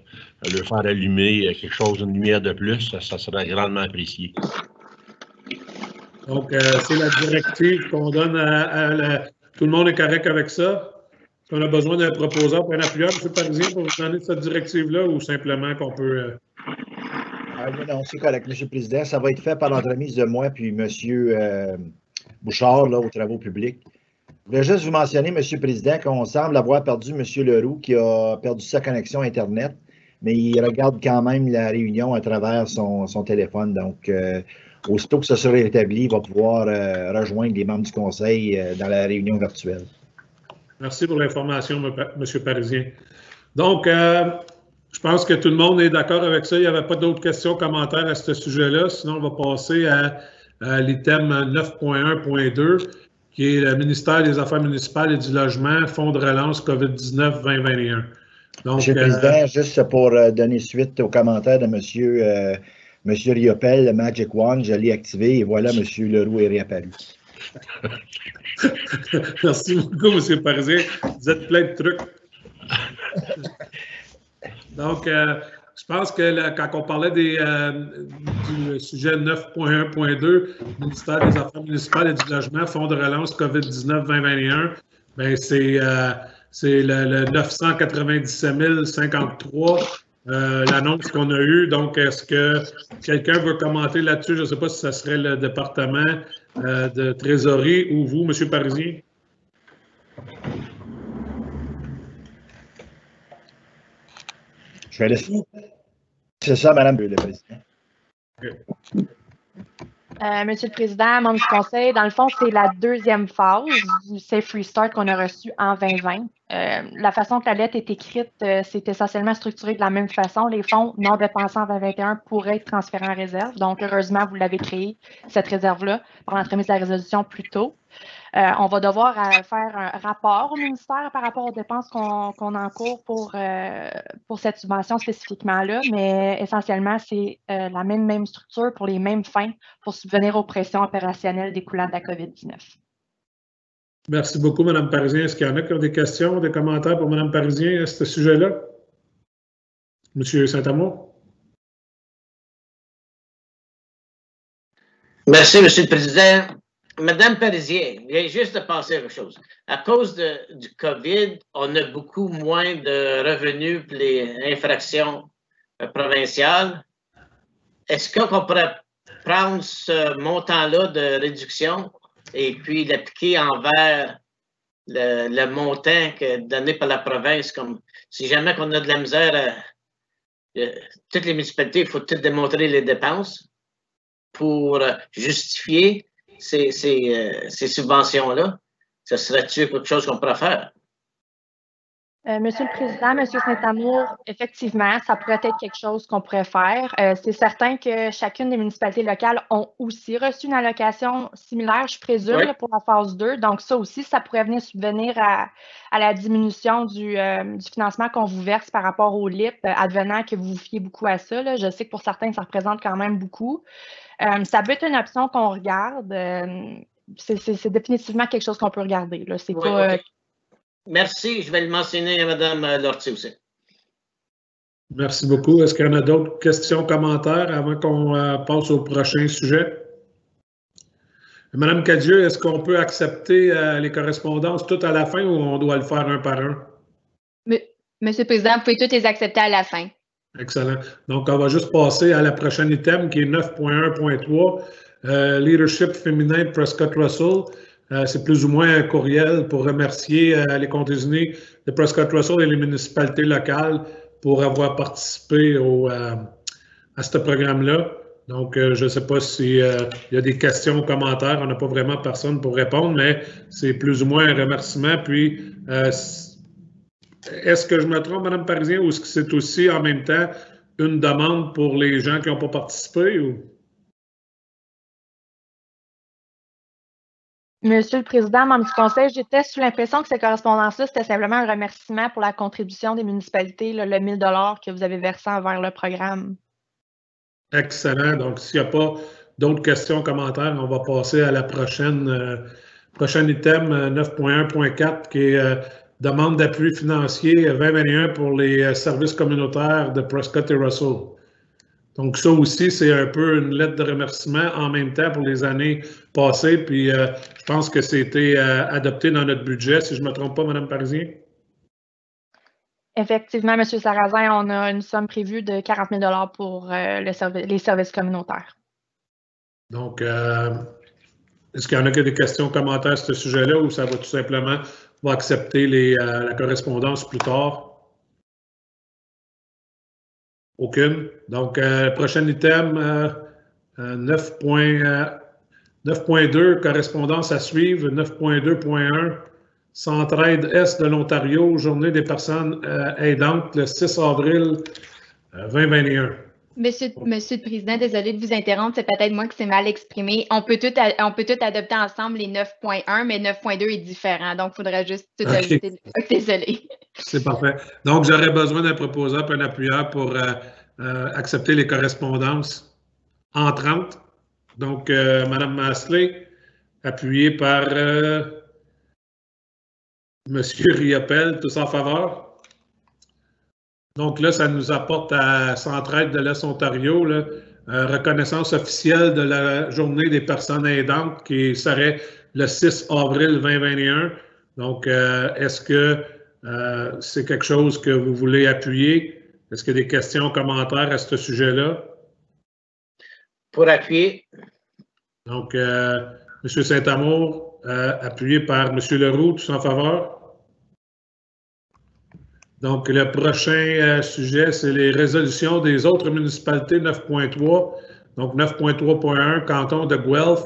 le faire allumer quelque chose, une lumière de plus, ça serait grandement apprécié. Donc, c'est la directive qu'on donne tout le monde est correct avec ça? Est-ce qu'on a besoin d'un proposeur pour un appuyeur, M. Parisien, pour vous donner cette directive-là ou simplement qu'on peut... Non, c'est correct, M. le Président. Ça va être fait par l'entremise de moi puis M. Bouchard, là, aux travaux publics. Je voulais juste vous mentionner, M. le Président, qu'on semble avoir perdu M. Leroux, qui a perdu sa connexion Internet, mais il regarde quand même la réunion à travers son téléphone. Donc, aussitôt que ça sera établi, il va pouvoir rejoindre les membres du Conseil dans la réunion virtuelle. Merci pour l'information, M. Parisien. Donc, je pense que tout le monde est d'accord avec ça. Il n'y avait pas d'autres questions, commentaires à ce sujet-là. Sinon, on va passer à l'item 9.1.2, qui est le ministère des Affaires municipales et du Logement, Fonds de relance COVID-19 2021. Donc, Monsieur le Président, juste pour donner suite aux commentaires de M. Riopel, le Magic Wand, je l'ai activé et voilà, M. Leroux est réapparu. Merci beaucoup, M. Parisien. Vous êtes plein de trucs. Donc, je pense que quand on parlait du sujet 9.1.2, ministère des Affaires municipales et du Logement, Fonds de relance COVID-19 2021, bien, c'est c'est le 997 053, l'annonce qu'on a eue. Donc, est-ce que quelqu'un veut commenter là-dessus? Je ne sais pas si ce serait le département de trésorerie ou vous, M. Parisien. Je vais laisser. C'est ça, Madame le Président. Okay. Monsieur le Président, membres du Conseil, dans le fond, c'est la deuxième phase du Safe Restart qu'on a reçu en 2020. La façon que la lettre est écrite, c'est essentiellement structuré de la même façon. Les fonds non dépensés en 2021 pourraient être transférés en réserve. Donc, heureusement, vous l'avez créé, cette réserve-là, par l'entremise de la résolution plus tôt. On va devoir faire un rapport au ministère par rapport aux dépenses qu'on encourt pour cette subvention spécifiquement-là, mais essentiellement, c'est la même structure pour les mêmes fins pour subvenir aux pressions opérationnelles découlant de la COVID-19. Merci beaucoup, Mme Parisien. Est-ce qu'il y en a qui ont des questions, des commentaires pour Mme Parisien à ce sujet-là? M. Saint-Amour? Merci, M. le Président. Madame Parisien, il vient juste de passer quelque chose. À cause du COVID, on a beaucoup moins de revenus pour les infractions provinciales. Est-ce qu'on pourrait prendre ce montant-là de réduction et puis l'appliquer envers le montant donné par la province? Comme si jamais qu'on a de la misère, toutes les municipalités, il faut toutes démontrer les dépenses pour justifier ces subventions-là. Ça serait-tu quelque chose qu'on pourrait faire? Monsieur le Président, Monsieur Saint-Amour, effectivement, ça pourrait être quelque chose qu'on pourrait faire. C'est certain que chacune des municipalités locales ont aussi reçu une allocation similaire, je présume, oui, pour la phase 2. Donc, ça aussi, ça pourrait venir subvenir à la diminution du financement qu'on vous verse par rapport au LIP, advenant que vous vous fiez beaucoup à ça. Là. Je sais que pour certains, ça représente quand même beaucoup. Ça peut être une option qu'on regarde. C'est définitivement quelque chose qu'on peut regarder. Là. C'est oui, pas, okay. Merci. Je vais le mentionner à Mme Lortie aussi. Merci beaucoup. Est-ce qu'il y en a d'autres questions, commentaires avant qu'on passe au prochain sujet? Mme Cadieux, est-ce qu'on peut accepter les correspondances toutes à la fin ou on doit le faire un par un? Monsieur le Président, vous pouvez toutes les accepter à la fin. Excellent. Donc, on va juste passer à la prochaine item qui est 9.1.3, Leadership féminin de Prescott Russell. C'est plus ou moins un courriel pour remercier les comtés unis de Prescott Russell et les municipalités locales pour avoir participé à ce programme-là. Donc, je ne sais pas s'il y a des questions ou commentaires. On n'a pas vraiment personne pour répondre, mais c'est plus ou moins un remerciement. Puis, est-ce que je me trompe, Mme Parisien, ou est-ce que c'est aussi en même temps une demande pour les gens qui n'ont pas participé? Ou? Monsieur le Président, membre du Conseil, j'étais sous l'impression que cette correspondance-là, c'était simplement un remerciement pour la contribution des municipalités, là, le 1 000 $ que vous avez versé envers le programme. Excellent. Donc, s'il n'y a pas d'autres questions, commentaires, on va passer à la prochaine item 9.1.4 qui est demande d'appui financier 2021 pour les services communautaires de Prescott et Russell. Donc, ça aussi, c'est un peu une lettre de remerciement en même temps pour les années passées. Puis, je pense que c'était adopté dans notre budget, si je ne me trompe pas, Mme Parisien. Effectivement, M. Sarrazin, on a une somme prévue de 40 000 $ pour les services communautaires. Donc, est-ce qu'il y en a que des questions, commentaires à ce sujet-là ou ça va tout simplement accepter la correspondance plus tard? Aucune. Donc, prochain item, 9.2, correspondance à suivre, 9.2.1, Centraide Est de l'Ontario, journée des personnes aidantes, le 6 avril 2021. Monsieur le Président, désolé de vous interrompre, c'est peut-être moi qui s'est mal exprimé. On peut tout adopter ensemble les 9.1, mais 9.2 est différent, donc il faudra juste tout ajouter. Désolé. C'est parfait. Donc, j'aurais besoin d'un proposeur et un appuyeur pour accepter les correspondances entrantes. Donc, Mme Masley, appuyée par M. Riopel, tous en faveur. Donc là, ça nous apporte à Centraide de l'Est-Ontario, reconnaissance officielle de la journée des personnes aidantes qui serait le 6 avril 2021. Donc, est-ce que c'est quelque chose que vous voulez appuyer. Est-ce qu'il y a des questions, commentaires à ce sujet-là? Pour appuyer. Donc, M. Saint-Amour, appuyé par M. Leroux, tous en faveur? Donc, le prochain sujet, c'est les résolutions des autres municipalités 9.3. Donc, 9.3.1, canton de Guelph,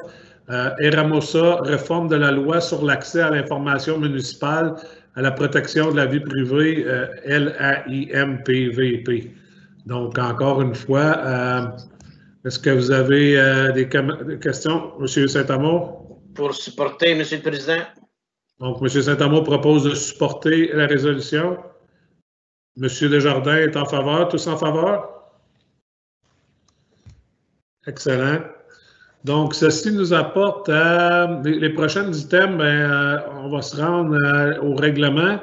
Eramosa, réforme de la loi sur l'accès à l'information municipale à la protection de la vie privée, LAIMPVP. Donc, encore une fois, est-ce que vous avez des questions, M. Saint-Amour? Pour supporter, M. le Président. Donc, M. Saint-Amour propose de supporter la résolution. M. Desjardins est en faveur. Tous en faveur? Excellent. Donc, ceci nous apporte les prochains items, on va se rendre au règlement.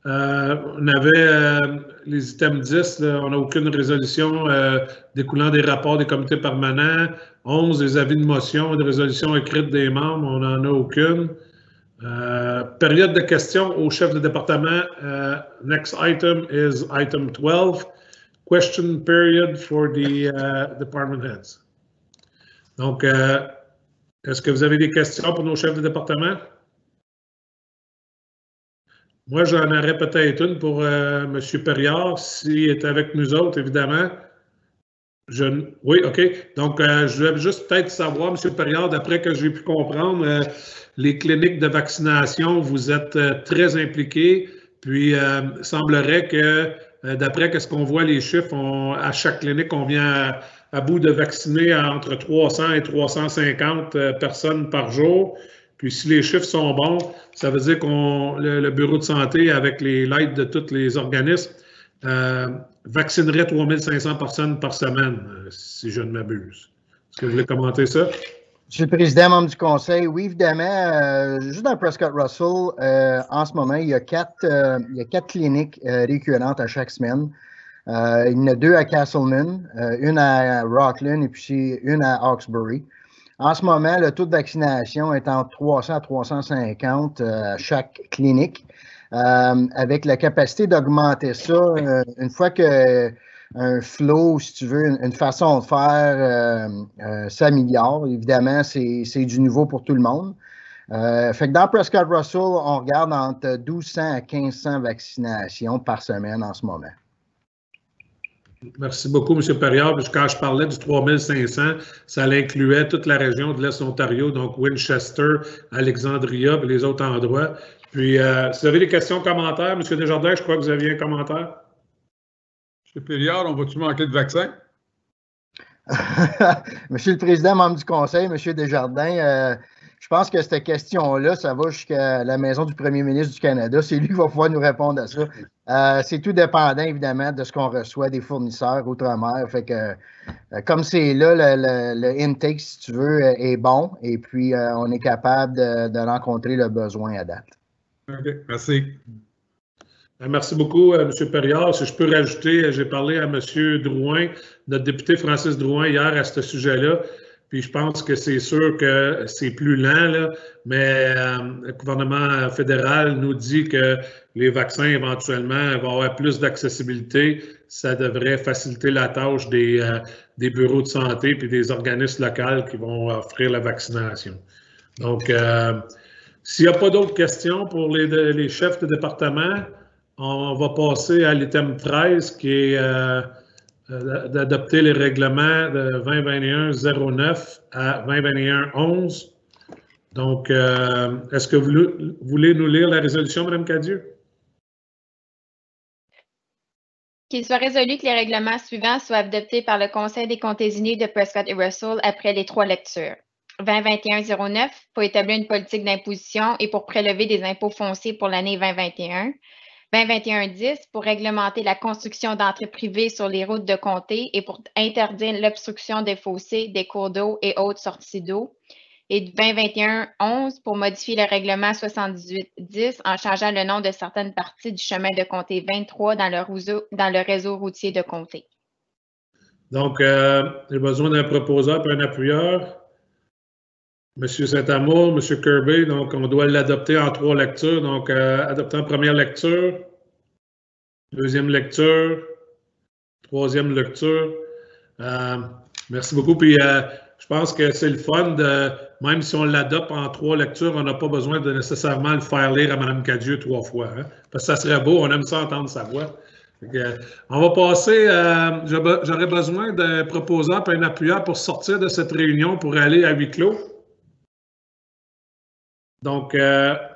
On avait les items 10, là, on n'a aucune résolution découlant des rapports des comités permanents. 11, les avis de motion et de résolution écrites des membres, on n'en a aucune. Période de questions au chef de département. Next item is item 12. Question period for the department heads. Donc, est-ce que vous avez des questions pour nos chefs de département? Moi, j'en aurais peut-être une pour M. Perriard, s'il est avec nous autres, évidemment. Oui, OK. Donc, je voulais juste peut-être savoir, M. Perriard, d'après que j'ai pu comprendre, les cliniques de vaccination, vous êtes très impliqués. Puis, il semblerait que, d'après ce qu'on voit, les chiffres, à chaque clinique, on vient à bout de vacciner entre 300 et 350 personnes par jour. Puis, si les chiffres sont bons, ça veut dire que le bureau de santé, avec l'aide de tous les organismes, vaccinerait 3500 personnes par semaine, si je ne m'abuse. Est-ce que vous voulez commenter ça? Monsieur le Président, membre du Conseil, oui, évidemment, juste dans Prescott-Russell, en ce moment, il y a quatre cliniques récurrentes à chaque semaine. Il y en a 2 à Castleman, une à Rockland et puis une à Hawkesbury. En ce moment, le taux de vaccination est entre 300 à 350 à chaque clinique, avec la capacité d'augmenter ça une fois que un flow, si tu veux, une façon de faire s'améliore. Évidemment, c'est du nouveau pour tout le monde. Fait que dans Prescott-Russell, on regarde entre 1200 à 1500 vaccinations par semaine en ce moment. Merci beaucoup, M. Perriard. Quand je parlais du 3500, ça incluait toute la région de l'Est Ontario, donc Winchester, Alexandria et les autres endroits. Puis, si vous avez des questions, commentaires, M. Desjardins, je crois que vous aviez un commentaire. M. Perriard, on va-tu manquer de vaccins? Monsieur le Président, membre du Conseil, M. Desjardins, je pense que cette question-là, ça va jusqu'à la maison du premier ministre du Canada. C'est lui qui va pouvoir nous répondre à ça. C'est tout dépendant, évidemment, de ce qu'on reçoit des fournisseurs outre-mer. Fait que, comme c'est là, le intake, si tu veux, est bon. Et puis, on est capable de rencontrer le besoin à date. OK, merci. Merci beaucoup, M. Perriard. Si je peux rajouter, j'ai parlé à M. Drouin, notre député Francis Drouin, hier à ce sujet-là. Puis je pense que c'est sûr que c'est plus lent, là, mais le gouvernement fédéral nous dit que les vaccins, éventuellement, vont avoir plus d'accessibilité. Ça devrait faciliter la tâche des bureaux de santé puis des organismes locaux qui vont offrir la vaccination. Donc, s'il n'y a pas d'autres questions pour les chefs de département, on va passer à l'item 13 qui est d'adopter les règlements de 2021-09 à 2021-11. Donc, est-ce que vous voulez nous lire la résolution, Mme Cadieux? Qu'il soit résolu que les règlements suivants soient adoptés par le Conseil des comtés unis de Prescott et Russell après les 3 lectures. 2021-09 pour établir une politique d'imposition et pour prélever des impôts fonciers pour l'année 2021. 2021-10 pour réglementer la construction d'entrées privées sur les routes de comté et pour interdire l'obstruction des fossés, des cours d'eau et autres sorties d'eau. Et 2021-11 pour modifier le règlement 78-10 en changeant le nom de certaines parties du chemin de comté 23 dans le réseau routier de comté. Donc, j'ai besoin d'un proposeur et un appuyeur. M. Saint-Amour, M. Kirby, donc on doit l'adopter en 3 lectures. Donc, adopter en première lecture. Deuxième lecture. Troisième lecture. Merci beaucoup. Puis je pense que c'est le fun de, même si on l'adopte en 3 lectures, on n'a pas besoin de nécessairement le faire lire à Mme Cadieux 3 fois. Hein? Parce que ça serait beau, on aime ça entendre sa voix. On va passer, j'aurais besoin d'un proposant et un appuyant pour sortir de cette réunion pour aller à huis clos. Donc,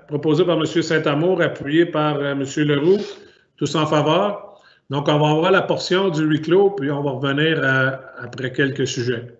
proposé par M. Saint-Amour, appuyé par M. Leroux, tous en faveur. Donc, on va avoir la portion du huis clos, puis on va revenir après quelques sujets.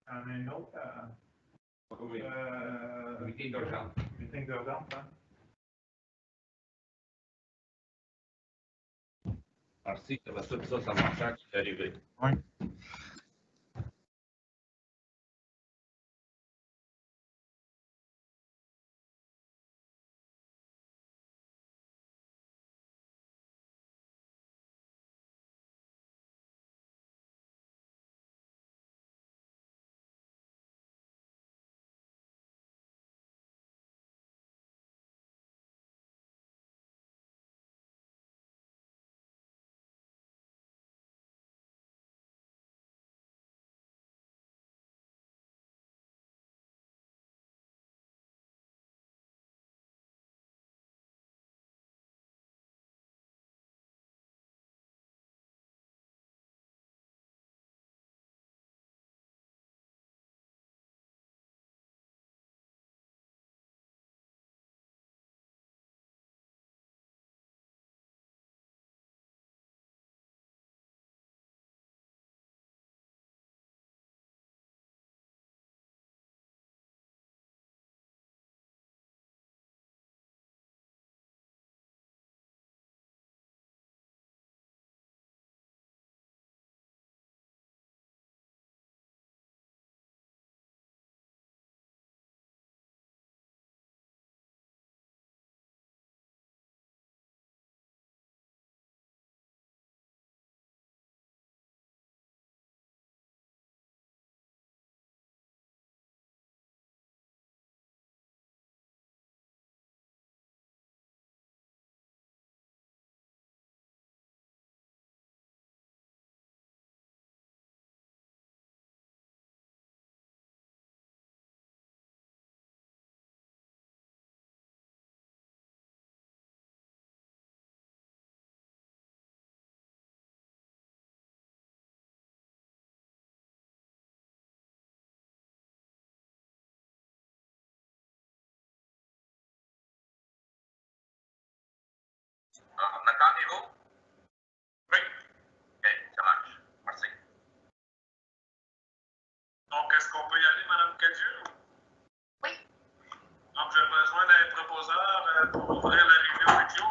Un autre meeting d'urgence. Meeting d'urgence, hein? Merci, ça va tout ça marche quand c'est arrivé. Oui. M'entendez-vous? Oui. OK, ça marche. Merci. Donc, est-ce qu'on peut y aller, Mme Cadieux? Oui. Donc, j'ai besoin d'un proposeur pour ouvrir la réunion vidéo.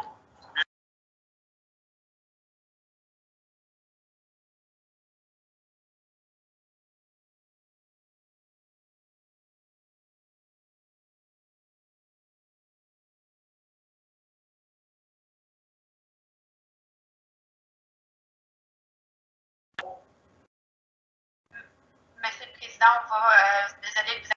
Merci, le Président. On va, désolé de vous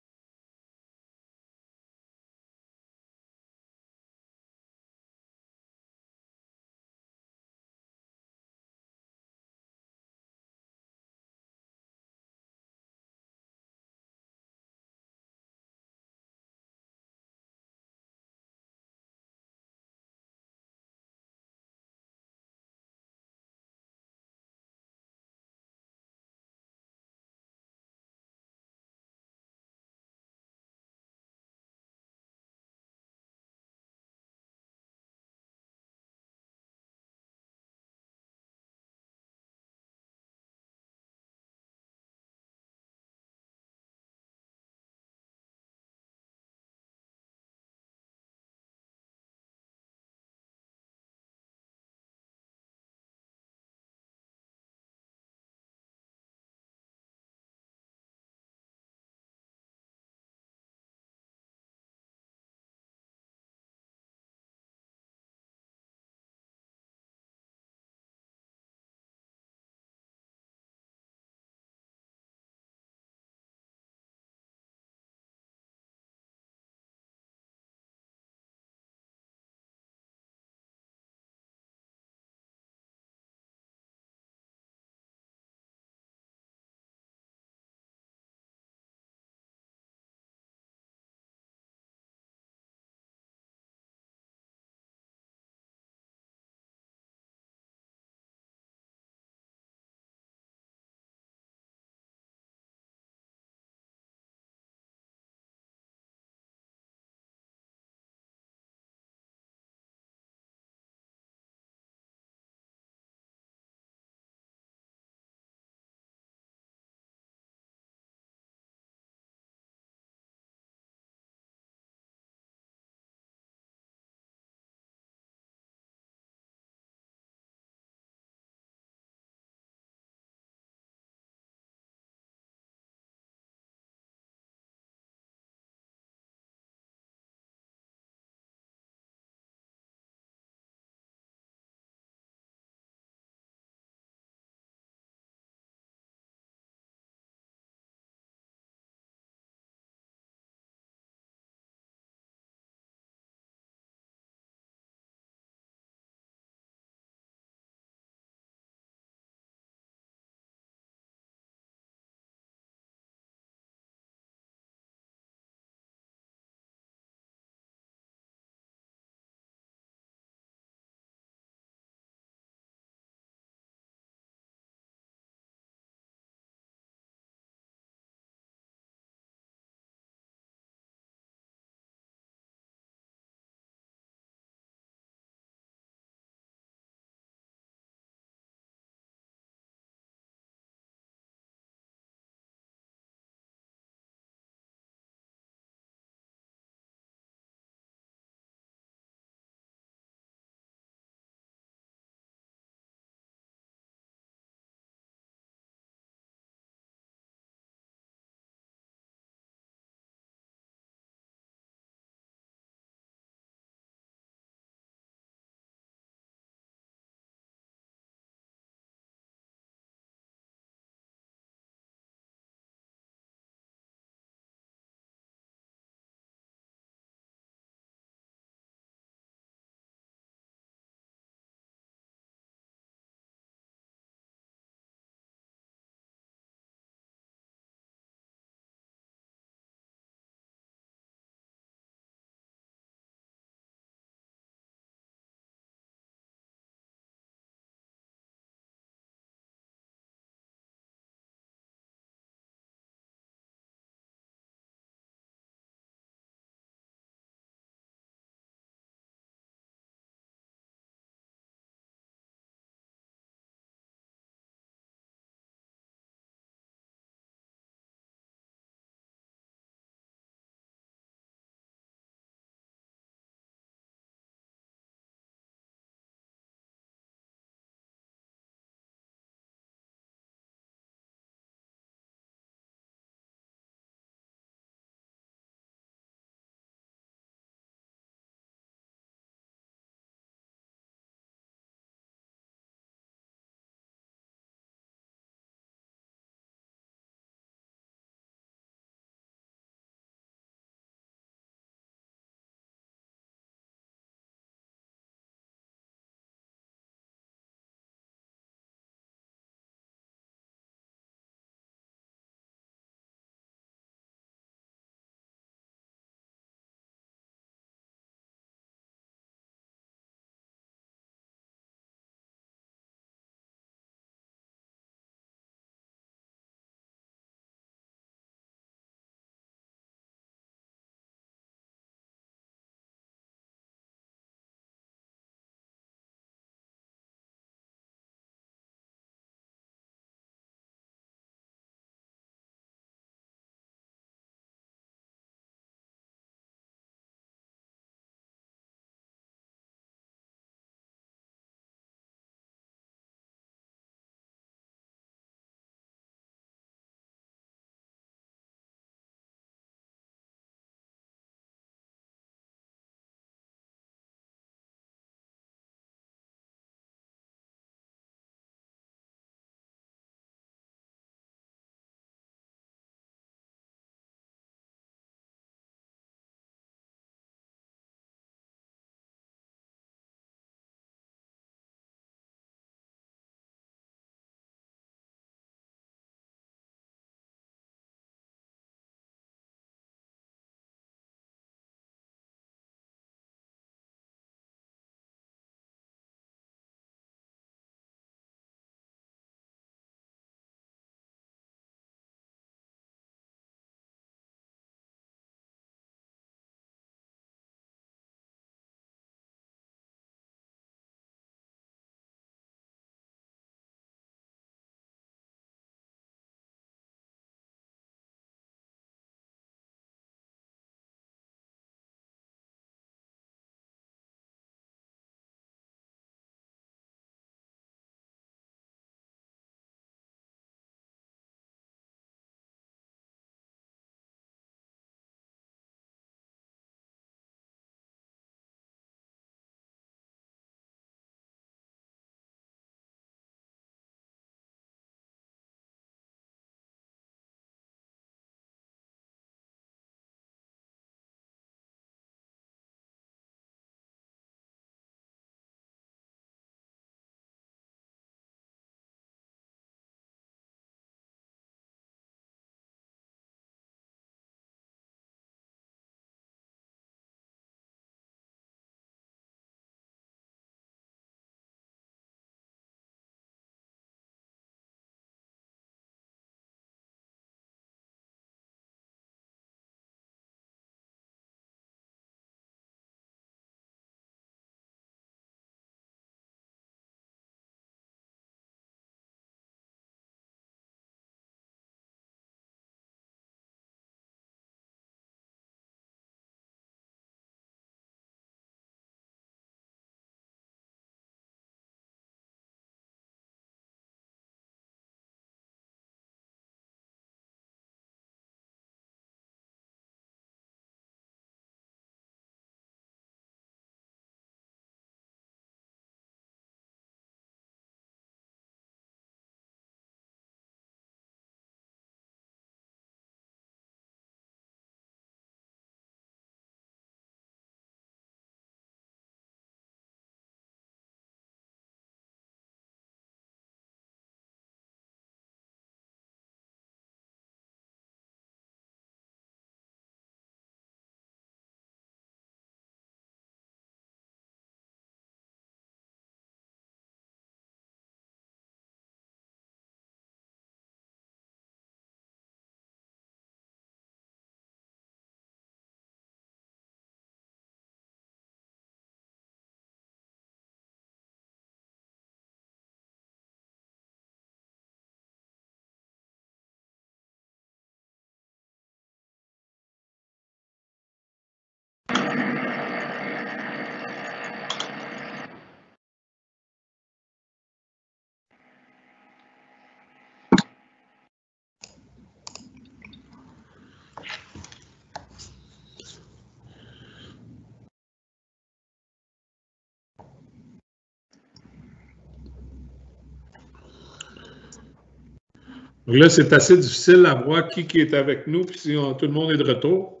Donc là, c'est assez difficile à voir qui est avec nous, puis si tout le monde est de retour.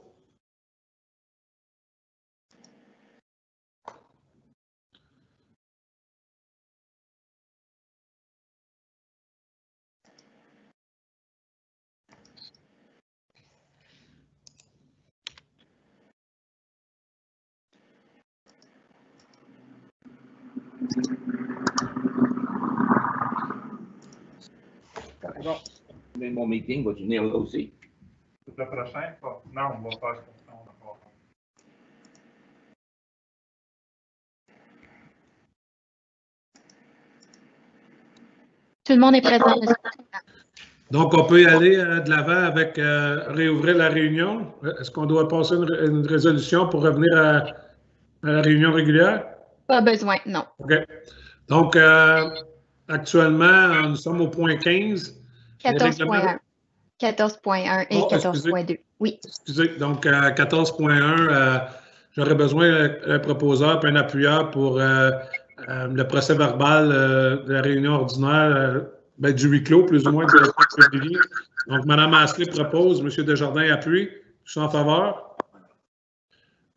Bon. Mais mon meeting, vas-tu venir là aussi? Le prochain? Non, on va faire ça. Tout le monde est présent, monsieur. Donc, on peut y aller de l'avant avec réouvrir la réunion. Est-ce qu'on doit passer une résolution pour revenir à la réunion régulière? Pas besoin, non. OK. Donc, actuellement, nous sommes au point 15. 14.1. 14.1 et 14.2. Oui. Excusez. Donc, 14.1, j'aurais besoin d'un proposeur et un appuyeur pour le procès verbal de la réunion ordinaire du huis clos, plus ou moins, du 4 février. Donc, Mme Asselin propose, M. Desjardins appuie. Je suis en faveur.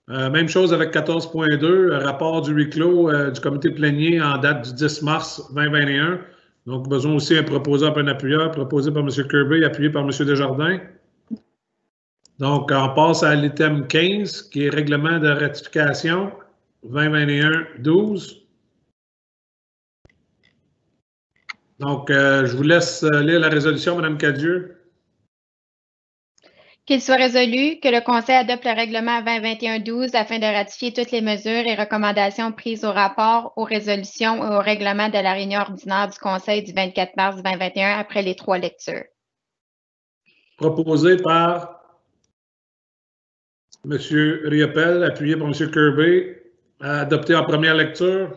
Même chose avec 14.2, rapport du huis clos du comité plénier en date du 10 mars 2021. Donc, besoin aussi d'un proposeur et un appuyeur, proposé par M. Kirby, appuyé par M. Desjardins. Donc, on passe à l'item 15, qui est règlement de ratification 2021-12. Donc, je vous laisse lire la résolution, Mme Cadieux. Qu'il soit résolu que le Conseil adopte le règlement 2021-12 afin de ratifier toutes les mesures et recommandations prises au rapport, aux résolutions et au règlement de la réunion ordinaire du Conseil du 24 mars 2021 après les 3 lectures. Proposé par M. Riopel, appuyé par M. Kirby, adopté en première lecture,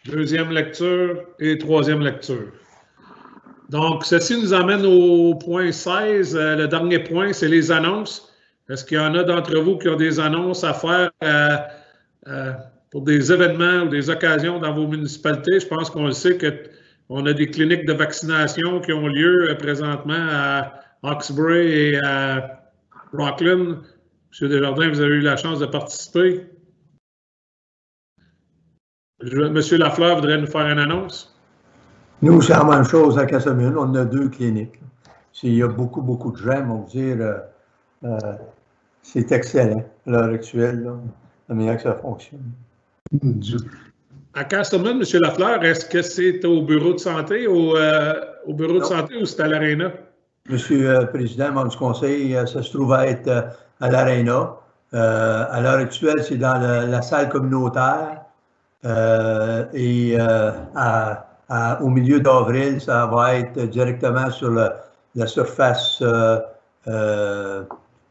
deuxième lecture et troisième lecture. Donc, ceci nous amène au point 16. Le dernier point, c'est les annonces. Est-ce qu'il y en a d'entre vous qui ont des annonces à faire pour des événements ou des occasions dans vos municipalités? Je pense qu'on le sait qu'on a des cliniques de vaccination qui ont lieu présentement à Hawkesbury et à Rockland. M. Desjardins, vous avez eu la chance de participer. M. Lafleur voudrait nous faire une annonce. Nous, c'est la même chose à Casablanca. On a 2 cliniques. Il y a beaucoup, beaucoup de gens, on va dire, c'est excellent à l'heure actuelle, là, la manière que ça fonctionne. À Casablanca, M. Lafleur, est-ce que c'est au bureau de santé, au bureau de santé ou c'est à l'Arena? Monsieur le Président, membre du Conseil, ça se trouve à être à l'Arena. À l'heure actuelle, c'est dans la salle communautaire et au milieu d'avril, ça va être directement sur la surface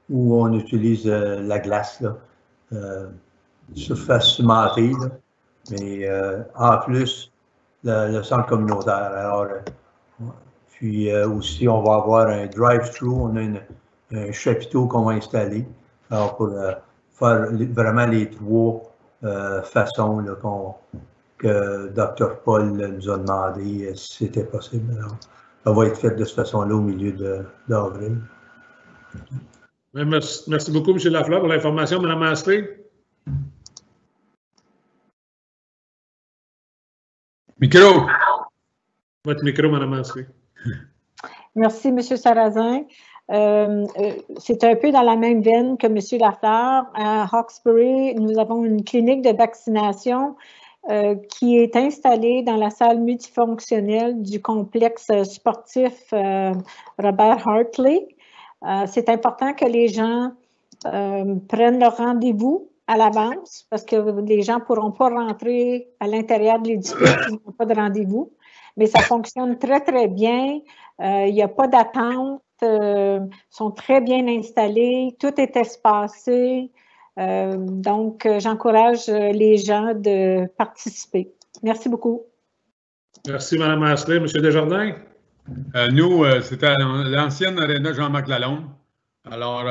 où on utilise la glace, là. Surface cimentée, là. Mais en plus, le centre communautaire. Alors, puis aussi, on va avoir un drive-thru, on a un chapiteau qu'on va installer. Alors, pour faire vraiment les 3 façons là, que Dr. Paul nous a demandé si c'était possible. Alors, ça va être fait de cette façon-là au milieu d'avril. Merci beaucoup, M. Lafleur, pour l'information. Mme Asselin? Micro. Votre micro, Mme Asselin. Merci, M. Sarrazin. C'est un peu dans la même veine que M. Lafleur. À Hawkesbury, nous avons une clinique de vaccination qui est installée dans la salle multifonctionnelle du complexe sportif Robert Hartley. C'est important que les gens prennent leur rendez-vous à l'avance parce que les gens ne pourront pas rentrer à l'intérieur de l'édifice s'ils n'ont pas de rendez-vous. Mais ça fonctionne très, très bien. Il n'y a pas d'attente. Sont très bien installés. Tout est espacé. Donc, j'encourage les gens de participer. Merci beaucoup. Merci, Mme Asselin. M. Desjardins? Nous, c'était l'ancienne aréna Jean-Marc Lalonde. Alors,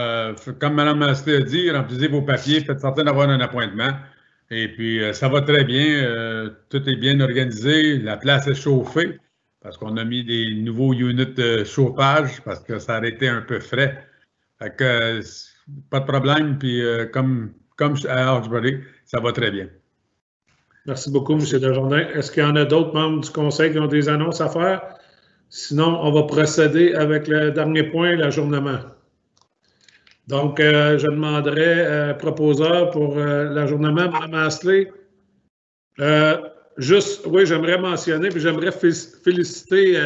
comme Mme Asselin a dit, remplissez vos papiers, faites certain d'avoir un appointement. Et puis, ça va très bien. Tout est bien organisé. La place est chauffée. parce qu'on a mis des nouveaux units de chauffage parce que ça aurait été un peu frais. Fait que, pas de problème, puis comme à Hawkesbury, ça va très bien. Merci beaucoup, M. Desjardins. Est-ce qu'il y en a d'autres membres du Conseil qui ont des annonces à faire? Sinon, on va procéder avec le dernier point, l'ajournement. Donc, je demanderai proposeur pour l'ajournement, Mme Astley. Oui, j'aimerais mentionner, puis j'aimerais féliciter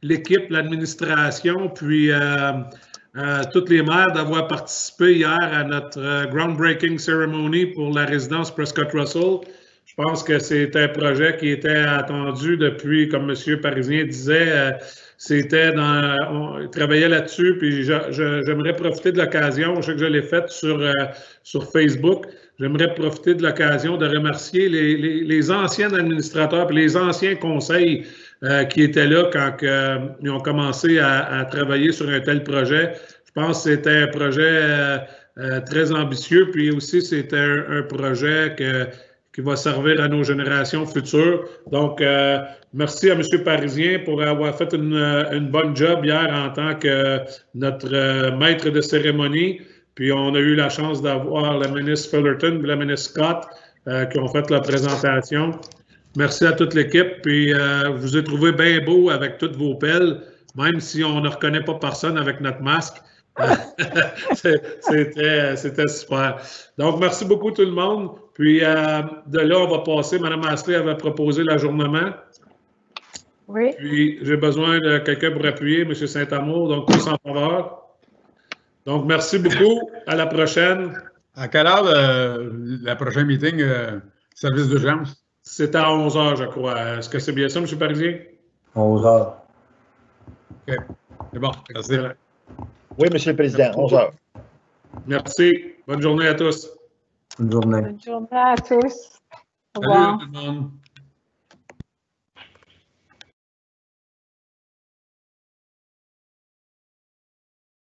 l'équipe, l'administration, puis tous les maires d'avoir participé hier à notre groundbreaking ceremony pour la résidence Prescott Russell. Je pense que c'est un projet qui était attendu depuis, comme M. Parisien disait, on travaillait là-dessus, puis j'aimerais profiter de l'occasion, je sais que je l'ai fait sur Facebook, j'aimerais profiter de l'occasion de remercier les anciens administrateurs et les anciens conseils qui étaient là quand ils ont commencé à travailler sur un tel projet. Je pense que c'était un projet très ambitieux, puis aussi c'était un projet qui va servir à nos générations futures. Donc, merci à M. Parisien pour avoir fait une bonne job hier en tant que notre maître de cérémonie. Puis, on a eu la chance d'avoir la ministre Fullerton et la ministre Scott qui ont fait la présentation. Merci à toute l'équipe. Puis, vous ai trouvé bien beau avec toutes vos pelles, même si on ne reconnaît pas personne avec notre masque. C'était super. Donc, merci beaucoup tout le monde. Puis, de là, on va passer. Mme Astley avait proposé l'ajournement. Oui. Puis, j'ai besoin de quelqu'un pour appuyer, M. Saint-Amour. Donc, tous en faveur. Donc, merci beaucoup. À la prochaine. À quelle heure la prochaine meeting, service d'urgence? C'est à 11 h, je crois. Est-ce que c'est bien ça, M. Parisien? 11 h. OK. C'est bon. Merci. Oui, M. le Président, 11 h. Merci. Bonne journée à tous. Bonne journée. Bonne journée à tous. Au Salut revoir. tout le monde.